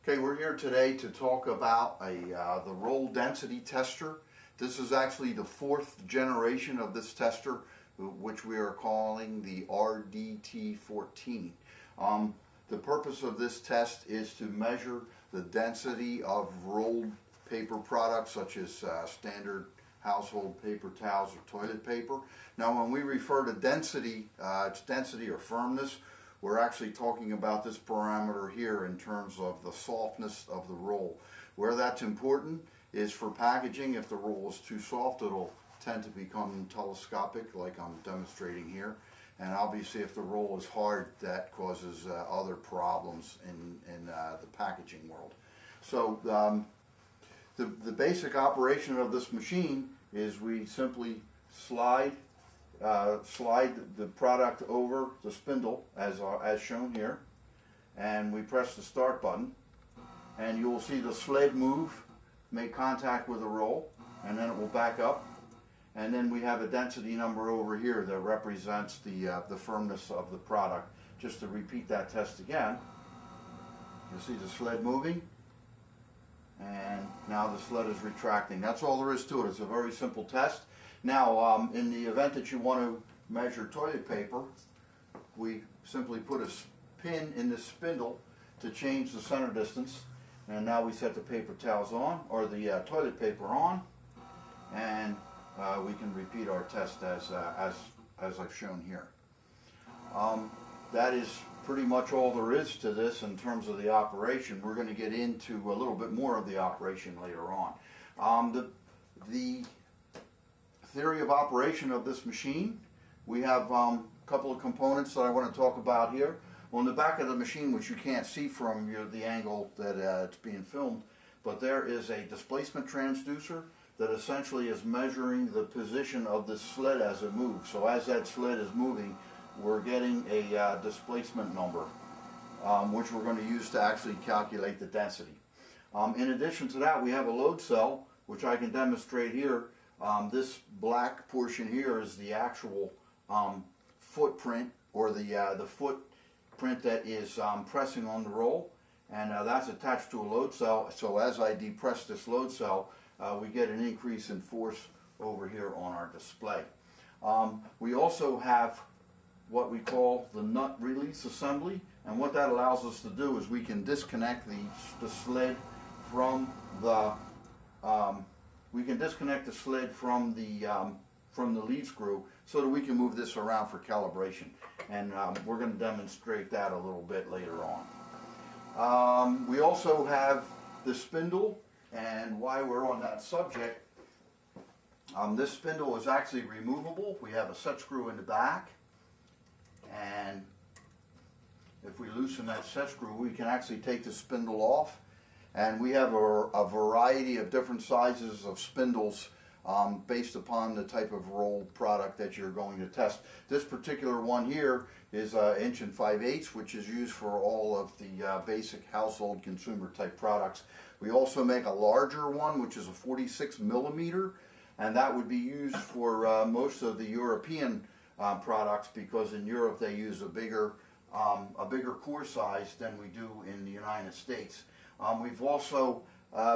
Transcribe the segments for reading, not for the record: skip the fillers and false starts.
Okay, we're here today to talk about the roll density tester. This is actually the fourth generation of this tester, which we are calling the RDT14. The purpose of this test is to measure the density of rolled paper products such as standard household paper towels or toilet paper. Now when we refer to density, it's density or firmness, we're actually talking about this parameter here in terms of the softness of the roll. Where that's important is for packaging. If the roll is too soft, it'll tend to become telescopic like I'm demonstrating here. And obviously if the roll is hard, that causes other problems in the packaging world. So the basic operation of this machine is we simply slide the product over the spindle as shown here, and we press the start button, and you will see the sled move, make contact with the roll, and then it will back up, and then we have a density number over here that represents the firmness of the product. Just to repeat that test again, you'll see the sled moving, and now the sled is retracting. That's all there is to it. It's a very simple test. Now, in the event that you want to measure toilet paper, we simply put a pin in the spindle to change the center distance, and now we set the paper towels on, or the toilet paper on, and we can repeat our test as I've shown here. That is pretty much all there is to this in terms of the operation. We're going to get into a little bit more of the operation later on. The theory of operation of this machine, we have a couple of components that I want to talk about here. On the back of the machine, which you can't see from the angle that it's being filmed, but there is a displacement transducer that essentially is measuring the position of the sled as it moves. So as that sled is moving, we're getting a displacement number, which we're going to use to actually calculate the density. In addition to that, we have a load cell, which I can demonstrate here. This black portion here is the actual footprint, or the footprint that is pressing on the roll, and that's attached to a load cell. So as I depress this load cell, we get an increase in force over here on our display. We also have what we call the nut release assembly, and what that allows us to do is we can disconnect the sled from the lead screw so that we can move this around for calibration, and we're going to demonstrate that a little bit later on. We also have the spindle, and while we're on that subject, this spindle is actually removable. We have a set screw in the back, and if we loosen that set screw, we can actually take the spindle off. And we have a variety of different sizes of spindles based upon the type of roll product that you're going to test. This particular one here is 1 5/8 inch, which is used for all of the basic household consumer type products. We also make a larger one, which is a 46 millimeter, and that would be used for most of the European products, because in Europe they use a bigger core size than we do in the United States. We've also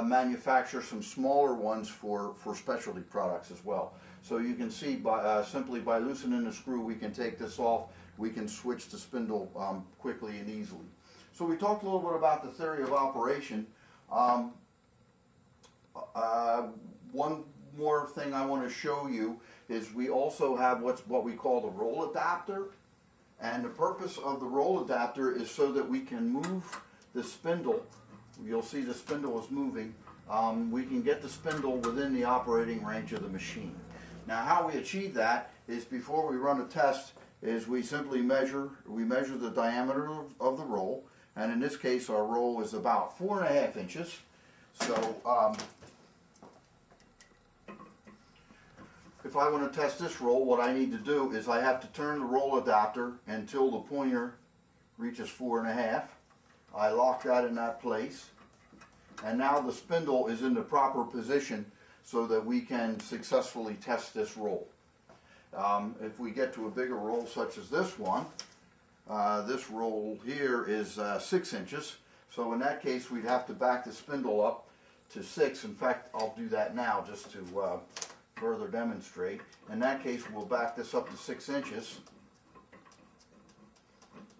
manufactured some smaller ones for specialty products as well. So you can see simply by loosening the screw, we can take this off. We can switch the spindle quickly and easily. So we talked a little bit about the theory of operation. One more thing I want to show you is we also have what we call the roll adapter, and the purpose of the roll adapter is so that we can move the spindle. You'll see the spindle is moving. We can get the spindle within the operating range of the machine. Now how we achieve that is, before we run a test, is we simply measure the diameter of the roll, and in this case our roll is about 4.5 inches. So if I want to test this roll, what I need to do is I have to turn the roll adapter until the pointer reaches 4.5. I lock that in that place, and now the spindle is in the proper position so that we can successfully test this roll. If we get to a bigger roll such as this one, this roll here is 6 inches. So in that case, we'd have to back the spindle up to 6. In fact, I'll do that now just to further demonstrate. In that case, we'll back this up to 6 inches.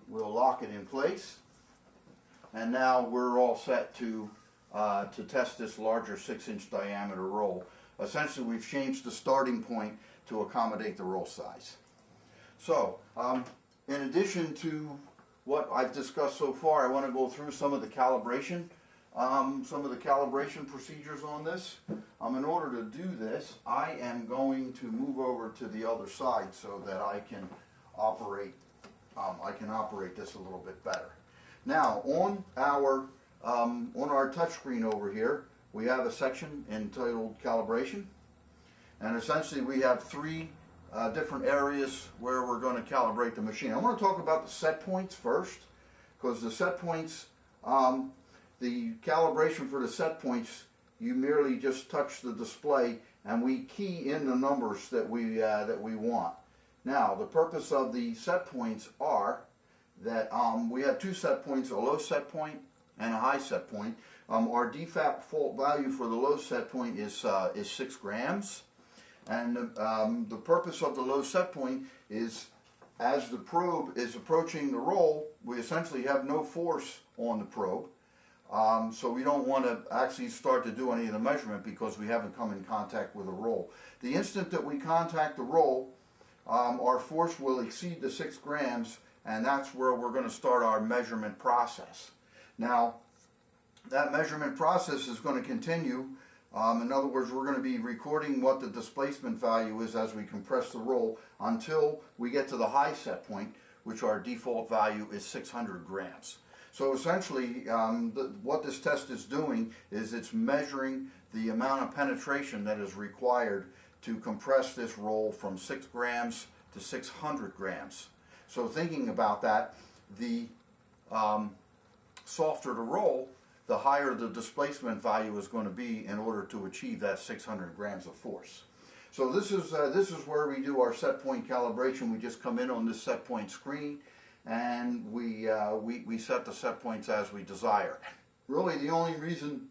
We'll lock it in place. And now we're all set to test this larger 6-inch diameter roll. Essentially, we've changed the starting point to accommodate the roll size. So, in addition to what I've discussed so far, I want to go through some of the calibration procedures on this. In order to do this, I am going to move over to the other side so that I can operate this a little bit better. Now, on our touchscreen over here, we have a section entitled Calibration, and essentially we have 3 different areas where we're going to calibrate the machine. I want to talk about the set points first, because the set points, the calibration for the set points, you merely just touch the display and we key in the numbers that we want. Now, the purpose of the set points are that we have 2 set points, a low set point and a high set point. Our default value for the low set point is 6 grams. And the purpose of the low set point is, as the probe is approaching the roll, we essentially have no force on the probe. So we don't want to actually start to do any of the measurement because we haven't come in contact with the roll. The instant that we contact the roll, our force will exceed the 6 grams, and that's where we're going to start our measurement process. Now, that measurement process is going to continue. In other words, we're going to be recording what the displacement value is as we compress the roll until we get to the high set point, which our default value is 600 grams. So essentially, what this test is doing is it's measuring the amount of penetration that is required to compress this roll from 6 grams to 600 grams. So thinking about that, the softer the roll, the higher the displacement value is going to be in order to achieve that 600 grams of force. So this is where we do our set point calibration. We just come in on this set point screen and we set the set points as we desire. Really, the only reason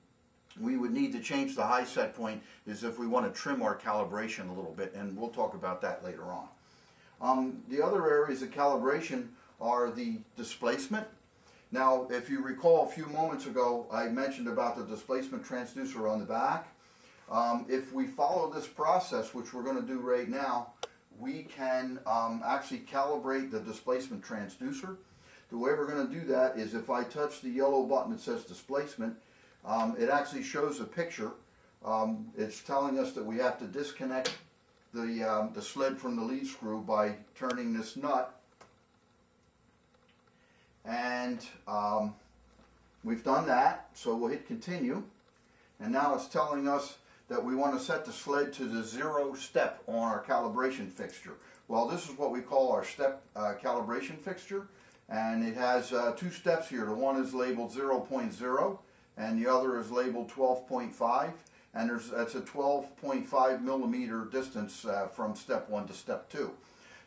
we would need to change the high set point is if we want to trim our calibration a little bit, and we'll talk about that later on. The other areas of calibration are the displacement. Now, if you recall a few moments ago, I mentioned about the displacement transducer on the back. If we follow this process, which we're going to do right now, we can actually calibrate the displacement transducer. The way we're going to do that is if I touch the yellow button that says displacement, it actually shows a picture. It's telling us that we have to disconnect the sled from the lead screw by turning this nut. And we've done that, so we'll hit continue. And now it's telling us that we want to set the sled to the 0 step on our calibration fixture. Well, this is what we call our step calibration fixture, and it has 2 steps here. The one is labeled 0.0 and the other is labeled 12.5, and that's a 12.5 millimeter distance from step 1 to step 2.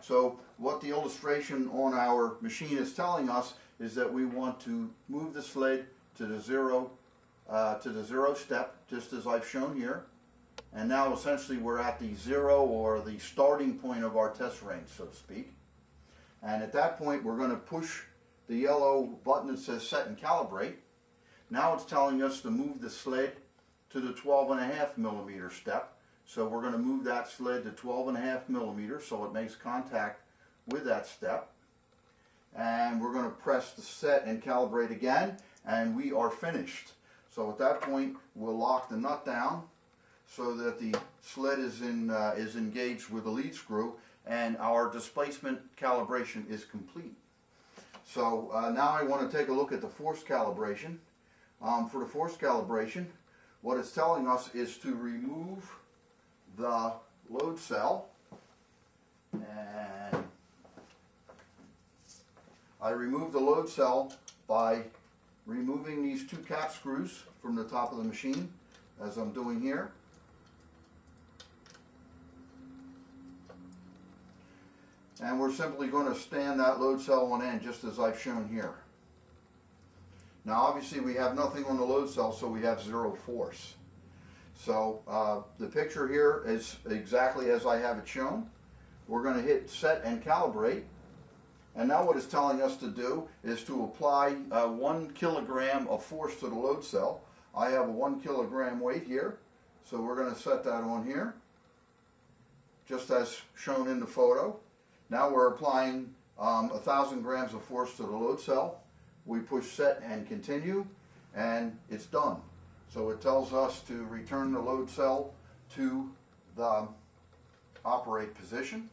So what the illustration on our machine is telling us is that we want to move the sled to the 0 step, just as I've shown here. And now essentially we're at the 0, or the starting point of our test range, so to speak. And at that point we're going to push the yellow button that says set and calibrate. Now it's telling us to move the sled to the 12.5 millimeter step. So we're going to move that sled to 12.5 millimeters so it makes contact with that step. And we're going to press the set and calibrate again, and we are finished. So at that point we'll lock the nut down so that the sled is engaged with the lead screw, and our displacement calibration is complete. So now I want to take a look at the force calibration. For the force calibration, what it's telling us is to remove the load cell, and I remove the load cell by removing these 2 cap screws from the top of the machine, as I'm doing here. And we're simply going to stand that load cell on end, just as I've shown here. Now obviously we have nothing on the load cell, so we have zero force. So the picture here is exactly as I have it shown. We're going to hit set and calibrate. And now what it's telling us to do is to apply 1 kilogram of force to the load cell. I have a 1 kilogram weight here, so we're going to set that on here, just as shown in the photo. Now we're applying 1,000 grams of force to the load cell. We push set and continue, and it's done. So it tells us to return the load cell to the operate position.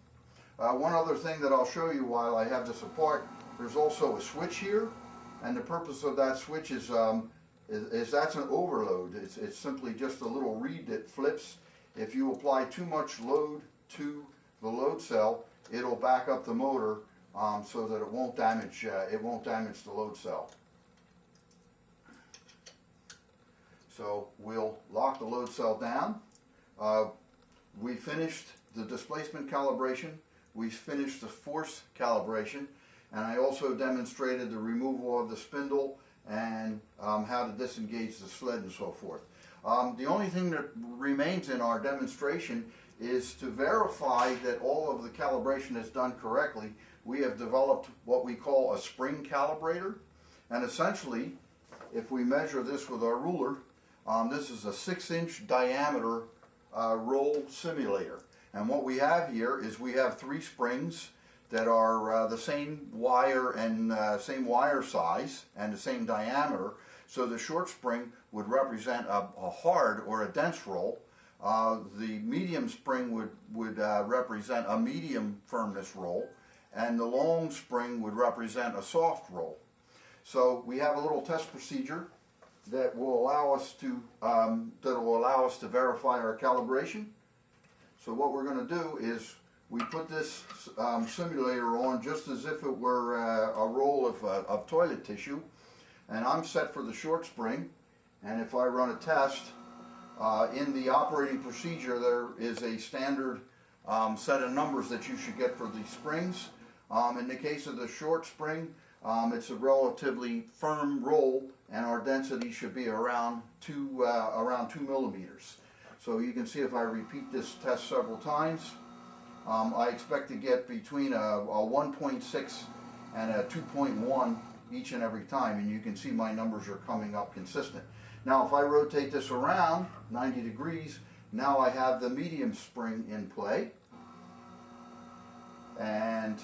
One other thing that I'll show you while I have this apart, there's also a switch here, and the purpose of that switch is that's an overload. It's simply just a little reed that flips. If you apply too much load to the load cell, it'll back up the motor so that it won't damage the load cell. So we'll lock the load cell down. We finished the displacement calibration. We finished the force calibration, and I also demonstrated the removal of the spindle and how to disengage the sled and so forth. The only thing that remains in our demonstration is to verify that all of the calibration is done correctly. We have developed what we call a spring calibrator, and essentially, if we measure this with our ruler, this is a 6-inch diameter roll simulator. And what we have here is we have 3 springs that are the same wire and same wire size and the same diameter. So the short spring would represent a hard or a dense roll. The medium spring would represent a medium firmness roll, and the long spring would represent a soft roll. So we have a little test procedure that will allow us to verify our calibration. So what we're going to do is we put this simulator on just as if it were a roll of toilet tissue, and I'm set for the short spring. And if I run a test, in the operating procedure there is a standard set of numbers that you should get for the springs. In the case of the short spring, it's a relatively firm roll, and our density should be around 2 millimeters. So you can see if I repeat this test several times, I expect to get between a 1.6 and a 2.1 each and every time, and you can see my numbers are coming up consistent. Now if I rotate this around 90 degrees, now I have the medium spring in play, and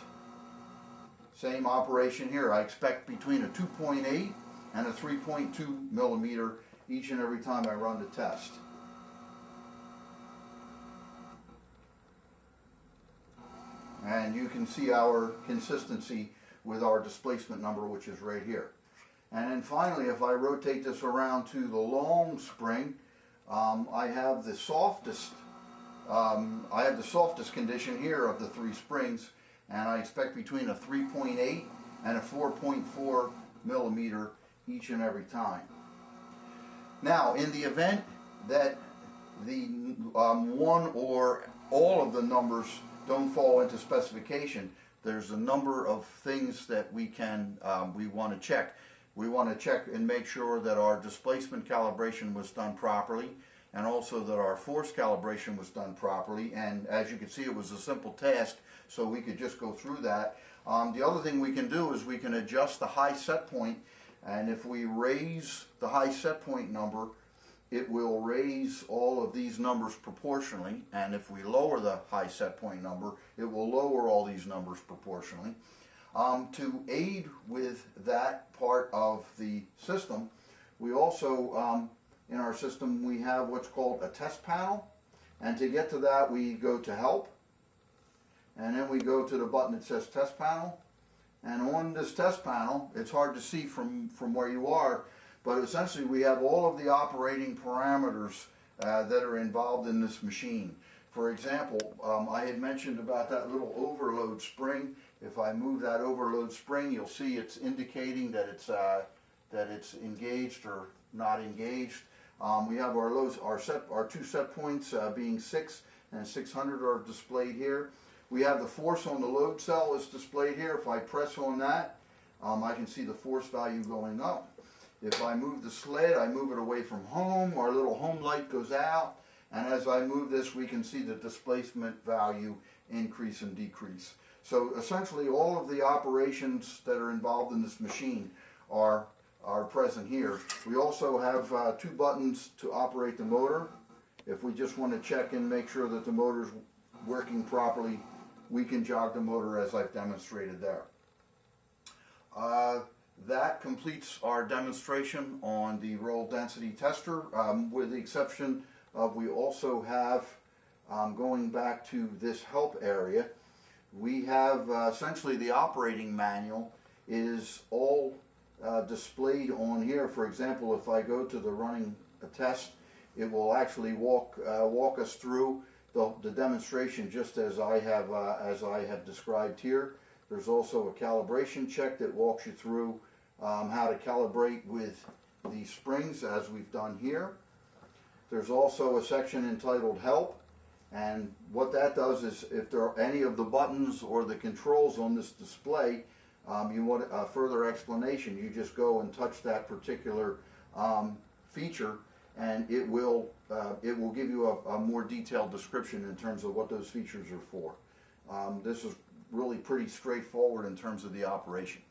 same operation here. I expect between a 2.8 and a 3.2 millimeter each and every time I run the test. And you can see our consistency with our displacement number, which is right here. And then finally, if I rotate this around to the long spring, I have the softest condition here of the 3 springs, and I expect between a 3.8 and a 4.4 millimeter each and every time. Now, in the event that the one or all of the numbers don't fall into specification, there's a number of things that we want to check. We want to check and make sure that our displacement calibration was done properly, and also that our force calibration was done properly. And as you can see, it was a simple task, so we could just go through that. The other thing we can do is we can adjust the high set point, and if we raise the high set point number, it will raise all of these numbers proportionally, and if we lower the high set point number, it will lower all these numbers proportionally. To aid with that part of the system, we also, in our system, we have what's called a test panel, and to get to that we go to Help, and then we go to the button that says Test Panel, and on this test panel, it's hard to see from where you are, but essentially we have all of the operating parameters that are involved in this machine. For example, I had mentioned about that little overload spring. If I move that overload spring, you'll see it's indicating that it's engaged or not engaged. We have our loads, our 2 set points being 6 and 600 are displayed here. We have the force on the load cell is displayed here. If I press on that, I can see the force value going up. If I move the sled, I move it away from home, our little home light goes out, and as I move this, we can see the displacement value increase and decrease. So essentially all of the operations that are involved in this machine are present here. We also have 2 buttons to operate the motor. If we just want to check and make sure that the motor's working properly, we can jog the motor as I've demonstrated there. That completes our demonstration on the roll density tester, with the exception of we also have, going back to this help area, we have essentially the operating manual is all displayed on here. For example, if I go to the running test, it will actually walk us through the demonstration just as I have described here. There's also a calibration check that walks you through how to calibrate with the springs as we've done here. There's also a section entitled Help, and what that does is if there are any of the buttons or the controls on this display, you want a further explanation, you just go and touch that particular feature, and it will give you a more detailed description in terms of what those features are for. This is really pretty straightforward in terms of the operation.